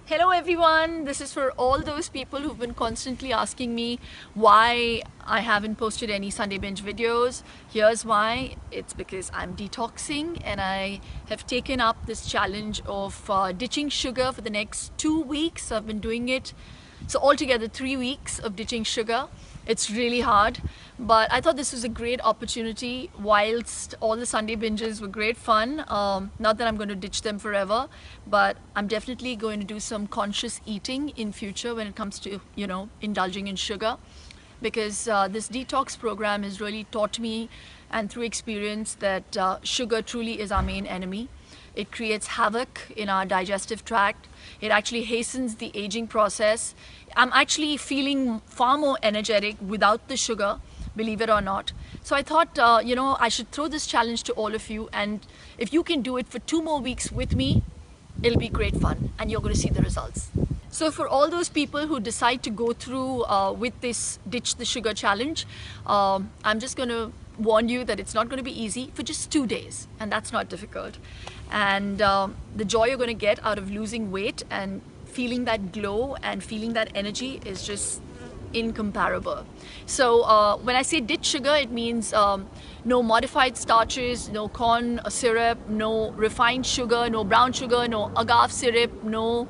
Hello everyone, this is for all those people who've been constantly asking me why I haven't posted any Sunday binge videos. Here's why. It's because I'm detoxing and I have taken up this challenge of ditching sugar for the next 2 weeks. I've been doing it, so altogether 3 weeks of ditching sugar. It's really hard, but I thought this was a great opportunity. Whilst all the Sunday binges were great fun, not that I'm going to ditch them forever, but I'm definitely going to do some conscious eating in future when it comes to, indulging in sugar, because this detox program has really taught me, and through experience, that sugar truly is our main enemy. It creates havoc in our digestive tract. It actually hastens the aging process. I'm actually feeling far more energetic without the sugar, believe it or not. So I thought, I should throw this challenge to all of you. And if you can do it for 2 more weeks with me, it'll be great fun and you're going to see the results. So for all those people who decide to go through with this Ditch the Sugar challenge, I'm just going to warn you that it's not going to be easy for just 2 days, and that's not difficult. And the joy you're going to get out of losing weight and feeling that glow and feeling that energy is just incomparable. So when I say ditch sugar, it means no modified starches, no corn syrup, no refined sugar, no brown sugar, no agave syrup, no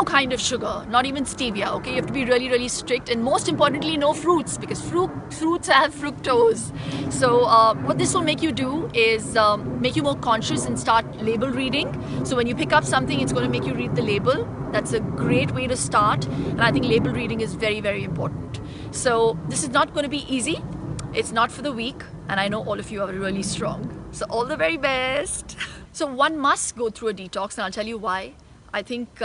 kind of sugar, not even stevia. Okay, you have to be really, really strict, and most importantly, no fruits, because fruits have fructose. So what this will make you do is make you more conscious and start label reading. So when you pick up something, it's going to make you read the label. That's a great way to start, and I think label reading is very, very important. So this is not going to be easy. It's not for the weak, and I know all of you are really strong. So all the very best. So one must go through a detox, and I'll tell you why. I think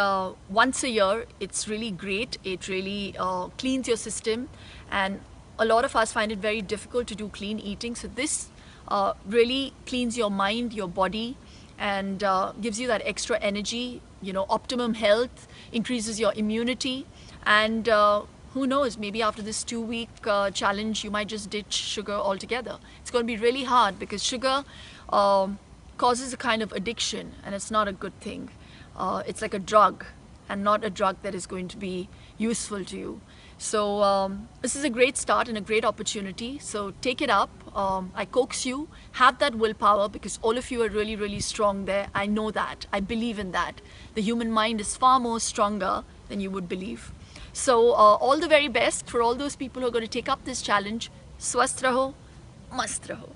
once a year, it's really great. It really cleans your system, and a lot of us find it very difficult to do clean eating. So this really cleans your mind, your body, and gives you that extra energy, optimum health, increases your immunity, and who knows, maybe after this 2-week challenge, you might just ditch sugar altogether. It's going to be really hard because sugar causes a kind of addiction, and it's not a good thing. It's like a drug, and not a drug that is going to be useful to you. So this is a great start and a great opportunity. So take it up. I coax you, have that willpower, because all of you are really, really strong there. I know that. I believe in that. The human mind is far more stronger than you would believe. So all the very best for all those people who are going to take up this challenge. Swasth raho, mast raho.